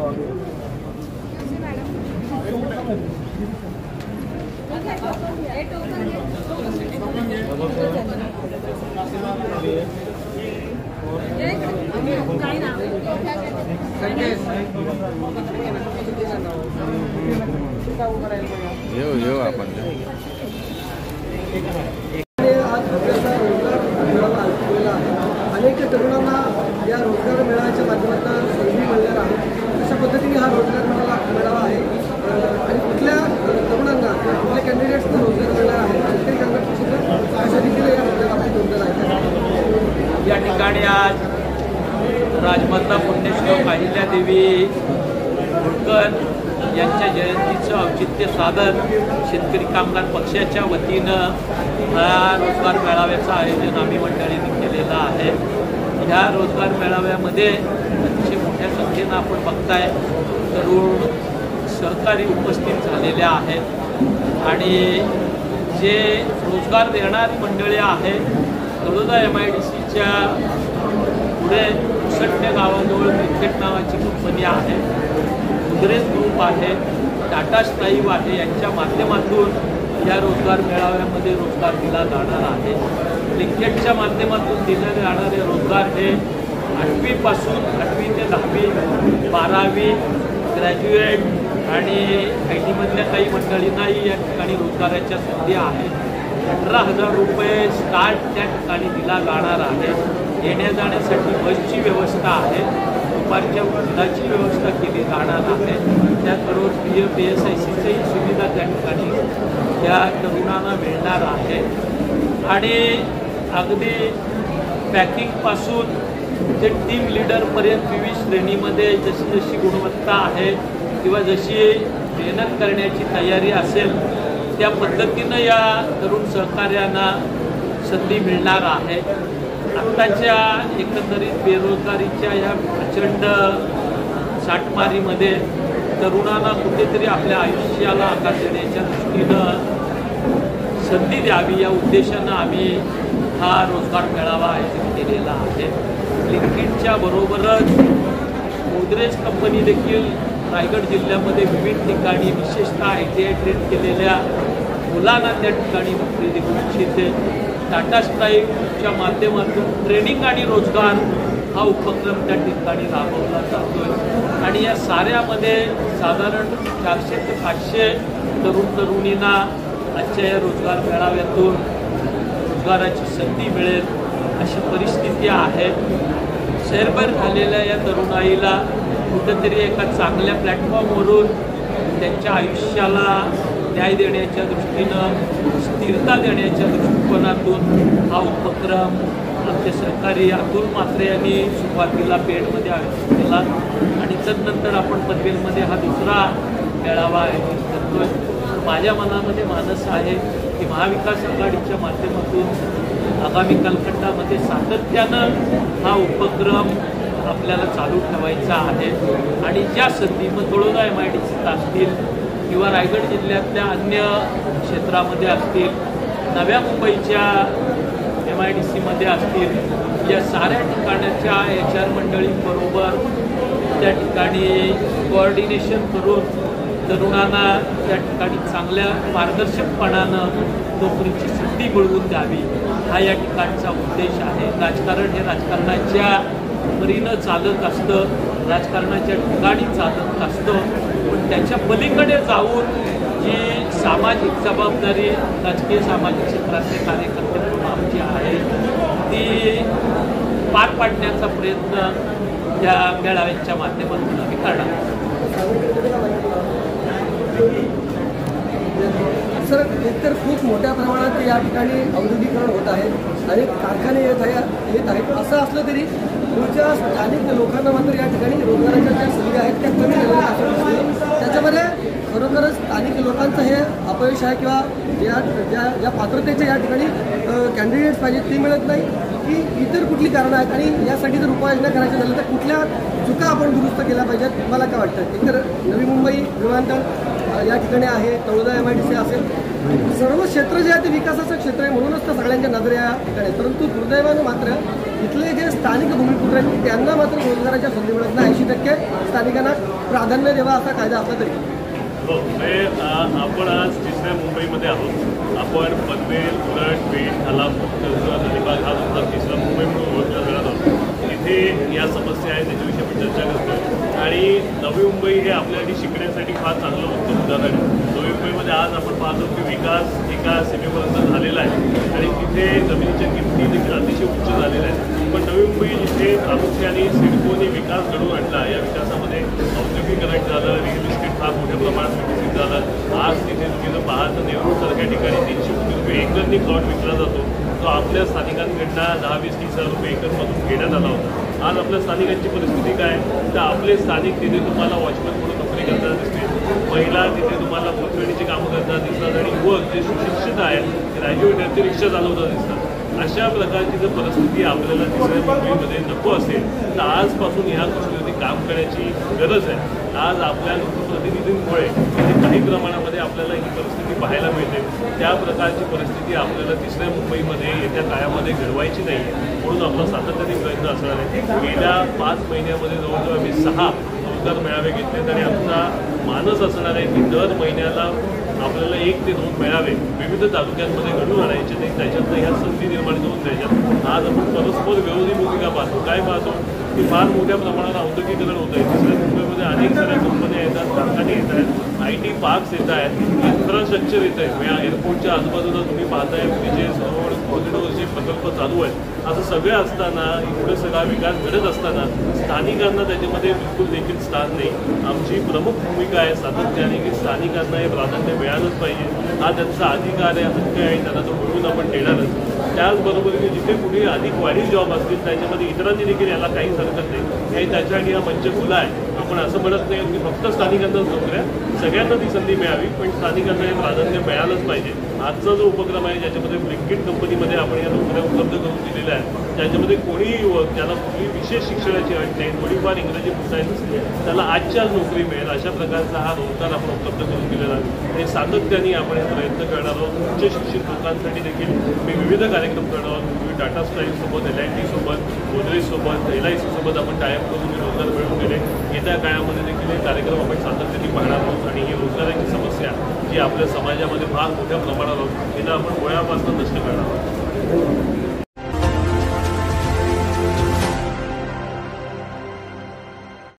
येऊ आपण अनेक तरुणांना या रोजगार मेळाव्याच्या माध्यमातून संधी मिळणार आहे। अशा पद्धतीने हा रोजगार मेळावा आहे आणि कुठल्या तरुणांना कुठल्या कॅन्डिडेट्सना रोजगार मिळणार आहे शेतकरी कामगार सुद्धा अशा रीतीने या रोजगारामध्ये योगदान आहे। या ठिकाणी आज राजमाता पुण्यश्लोक अहिल्यादेवी होळकर यांच्या जयंतीचं औचित्य साधन शेतकरी कामगार पक्षाच्या वतीनं हा रोजगार मेळाव्याचं आयोजन आम्ही मंडळींनी केलेलं आहे। ह्या रोजगार मेळाव्यामध्ये अतिशय मोठ्या संख्येनं आपण बघताय तरुण सहकारी उपस्थित झालेल्या आहेत आणि जे रोजगार देणारी मंडळी आहेत तळोदा MIDCच्या पुढे उसटणे गावाजवळ क्रिकेट नावाची कंपनी आहे, गुजरेज ग्रुप आहे, टाटा स्काईव आहे, यांच्या माध्यमातून या रोजगार मेळाव्यामध्ये रोजगार दिला जाणार आहे। क्रिकेटच्या माध्यमातून दिले जाणारे रोजगार हे 8वीपासून 8वी ते 10वी 12वी ग्रॅज्युएट आणि IT मधल्या काही मंडळींनाही या ठिकाणी रोजगाराच्या संधी आहेत। 18,000 रुपये स्टार्ट त्या ठिकाणी दिला जाणार आहे। येण्या जाण्यासाठी बसची व्यवस्था आहे, दुपारच्या भोजनाची व्यवस्था केली जाणार आहे, त्याचबरोबर PF PSICचीही सुविधा त्या ठिकाणी त्या तरुणांना मिळणार आहे आणि अगदी पॅकिंगपासून ते टीम लीडरपर्यंत विविध श्रेणीमध्ये जशी जशी गुणवत्ता आहे किंवा जशी मेहनत करण्याची तयारी असेल त्या पद्धतीनं या तरुण सहकार्यांना संधी मिळणार आहे। आत्ताच्या एकंदरीत बेरोजगारीच्या या प्रचंड साठमारीमध्ये तरुणांना कुठेतरी आपल्या आयुष्याला आकार देण्याच्या दृष्टीनं संधी द्यावी या उद्देशानं आम्ही हा रोजगार मेळावा आयोजित केलेला आहे। लिंकिडच्या बरोबरच गोदरेज कंपनी देखील रायगड जिल्ह्यामध्ये विविध ठिकाणी विशेषतः ITI ट्रेन केलेल्या मुलांना त्या ठिकाणी नोकरी देऊ इच्छिते। टाटा स्काईच्या माध्यमातून ट्रेनिंग आणि रोजगार हा उपक्रम त्या ठिकाणी राबवला जातोय आणि या साऱ्यामध्ये साधारण 400 ते 500 तरुण तरुणींना आजच्या या रोजगार मेळाव्यातून रोजगाराची संधी मिळेल अशी परिस्थिती आहे। शहरभर झालेल्या या तरुणाईला कुठंतरी एका चांगल्या प्लॅटफॉर्मवरून त्यांच्या आयुष्याला न्याय देण्याच्या दृष्टीनं स्थिरता देण्याच्या दृष्टिकोनातून हा उपक्रम आमचे सहकारी अतुल म्हात्रे यांनी सुरुवातीला पेडमध्ये आयोजित केला आणि तदनंतर आपण पनवेलमध्ये हा दुसरा मेळावा आयोजित करतोय। माझ्या मनामध्ये मानस आहे की महाविकास आघाडीच्या माध्यमातून आगामी कालखंडामध्ये सातत्यानं हा उपक्रम आपल्याला चालू ठेवायचा आहे आणि ज्या संधी मग तळोदा MIDC असतील किंवा रायगड जिल्ह्यातल्या अन्य क्षेत्रामध्ये असतील, नव्या मुंबईच्या MIDCमध्ये असतील, या साऱ्या ठिकाणाच्या HR मंडळींबरोबर त्या ठिकाणी कोऑर्डिनेशन करून तरुणांना त्या ठिकाणी चांगल्या पारदर्शकपणानं नोकरीची संधी मिळवून द्यावी हा या ठिकाणचा उद्देश आहे। राजकारण हे राजकारणाच्या परीनं चालत असतं, राजकारणाच्या ठिकाणी चालत असतं, पण त्याच्या पलीकडे जाऊन जी सामाजिक जबाबदारी राजकीय सामाजिक क्षेत्रातले कार्यकर्ते म्हणून आमची आहे ती पार पाडण्याचा प्रयत्न या मेळाव्याच्या माध्यमातून आम्ही करणार। सर, एकतर खूप मोठ्या प्रमाणात या ठिकाणी औद्योगिकरण होत आहे, अनेक कारखाने येत आहेत। असं असलं तरी पुढच्या स्थानिक लोकांना मात्र या ठिकाणी रोजगाराच्या ज्या संधी आहेत त्या कमी झालेल्या असं दिसते। त्याच्यामध्ये खरोखरच स्थानिक लोकांचं हे अपयश आहे किंवा ज्या पात्रतेच्या या ठिकाणी कॅन्डिडेट्स पाहिजेत ते मिळत नाही की इतर कुठली कारणं आहेत आणि यासाठी जर उपाययोजना करायच्या झाल्या तर कुठल्या चुका आपण दुरुस्त केल्या पाहिजेत? मला काय वाटतं? एकतर नवी मुंबई विमानतळ या ठिकाणी आहे, तळोदा MIDC असेल, सर्व क्षेत्र जे आहे ते विकासाचं क्षेत्र आहे, म्हणूनच तर सगळ्यांच्या नजरे या ठिकाणी. परंतु दुर्दैवानं मात्र इथले जे स्थानिक भूमिपुत्र आहेत त्यांना मात्र रोजगाराच्या संधी मिळत नाही. 80% स्थानिकांना प्राधान्य द्यावा असा कायदा असला तरी. हो, आपण आज तिसऱ्या मुंबईमध्ये आहोत. आपण पनवेल, उरण, पेठ, खालापूर, कर्जत, अलिबाग हा जो तिसरा मुंबई म्हणून ओळखला जाणार आहोत. तिथे या समस्या आहेत त्याच्याविषयी आपण चर्चा करतो. आणि नवी मुंबई हे आपल्यासाठी शिकण्यासाठी फार चांगलं उत्तम उदाहरण आहे. नवी मुंबईमध्ये आज आपण पाहतो की विकास एका सीमेपर्यंत झालेला आहे आणि तिथे जमिनीच्या किमती देखील अतिशय उच्च झालेल्या आहेत. पण नवी मुंबई जिथे प्रामुख्याने सिडकोने विकास घडवून आणला, या विकासामध्ये औद्योगिकरण झालं, रिअल इस्टेट फार मोठ्या प्रमाणात विकसित झालं. आज तिथे तुम्ही जर पाहता नेहरूसारख्या ठिकाणी 300 कोटी रुपये एकरनी प्लॉट विकला जातो, तो आपल्या स्थानिकांकडनं 10-20-30 रुपये एकरमधून घेण्यात आला होता. आज आपल्या स्थानिकांची परिस्थिती काय, तर आपले स्थानिक तिथे तुम्हाला वॉचमन म्हणून नोकरी करताना दिसते, महिला तिथे तुम्हाला पोतवेणीची कामं करताना दिसतात आणि युवक जे सुशिक्षित आहेत ग्रॅज्युएट आहेत ते रिक्षा चालवताना दिसतात. अशा प्रकारची जर परिस्थिती आपल्याला तिसऱ्या मुंबईमध्ये नको असेल तर आजपासून ह्या गोष्टीवरती काम करण्याची गरज आहे. आज आपल्या लोकप्रतिनिधींमुळे काही प्रमाणामध्ये आपल्याला ही परिस्थिती पाहायला मिळते. त्या प्रकारची परिस्थिती आपल्याला तिसऱ्या मुंबईमध्ये येत्या काळामध्ये घडवायची नाही आहे, म्हणून आपला सातत्याने प्रयत्न असणार आहे. गेल्या 5 महिन्यामध्ये जवळजवळ आम्ही 6 रोजगार मेळावे घेतलेत आणि आमचा मानस असणार आहे की दर महिन्याला आपल्याला 1 ते 2 मेळावे विविध तालुक्यांमध्ये घडून आणायचे नाही. त्याच्यातनं ह्या संधी निर्माण करून द्यायच्यात. आज आपण परस्पर विरोधी भूमिका पाहतो. काय पाहतो की फार मोठ्या प्रमाणात औद्योगिकरण होतं आहे. तिसऱ्या मुंबईमध्ये अनेक साऱ्या कंपन्या येतात, कारखाने येत आहेत, IT पार्क्स येत आहेत, इन्फ्रास्ट्रक्चर येत आहे. या एअरपोर्टच्या आजूबाजूला तुम्ही पाहताय ब्रिजेस, रोड, कॉरिडोरचे प्रकल्प चालू आहेत. असं सगळं असताना, इकडे सगळा विकास घडत असताना स्थानिकांना त्याच्यामध्ये बिलकुल देखील स्थान नाही. आमची प्रमुख भूमिका आहे सातत्याने की स्थानिकांना हे प्राधान्य मिळालंच पाहिजे. हा त्यांचा अधिकार आहे, हक्क आहे, त्यांना तो मिळून आपण देणारच. त्याचबरोबरीने जिथे कुठे अधिक वाढीव जॉब असतील त्याच्यामध्ये इतरांनी देखील याला काहीच हरकत नाही. हे त्याच्यासाठी हा मंच खुला आहे. आपण असं म्हणत नाही की फक्त स्थानिकांनाच नोकऱ्या, सगळ्यांना ती संधी मिळावी, पण स्थानिकांना हे प्राधान्य मिळालंच पाहिजे. आजचा जो उपक्रम आहे ज्याच्यामध्ये ब्लिंकिट कंपनीमध्ये आपण या नोकऱ्या उपलब्ध करून दिलेल्या आहेत, त्याच्यामध्ये कोणीही युवक ज्याला कुठली विशेष शिक्षणाची अट नाही, थोडीफार इंग्रजी बोलता येत नसते, त्याला आजच्या नोकरी मिळेल अशा प्रकारचा हा रोजगार आपण उपलब्ध करून दिलेला आहे. आणि सातत्याने आपण हे प्रयत्न करणार आहोत. उच्च शिक्षित लोकांसाठी देखील मी विविध कार्यक्रम करणार आहोत. तुम्ही टाटा स्काईसोबत, LIT सोबत, गोदरेजसोबत, LIC सोबत आपण टायअप करून हे रोजगार मिळवून दिले. येत्या काळामध्ये देखील हे कार्यक्रम आपण सातत्याने पाहणार आहोत आणि ही रोजगाराची समस्या जी आपल्या समाजामध्ये फार मोठ्या प्रमाणावर होती, तिला आपण मुळापासून नष्ट करणार आहोत.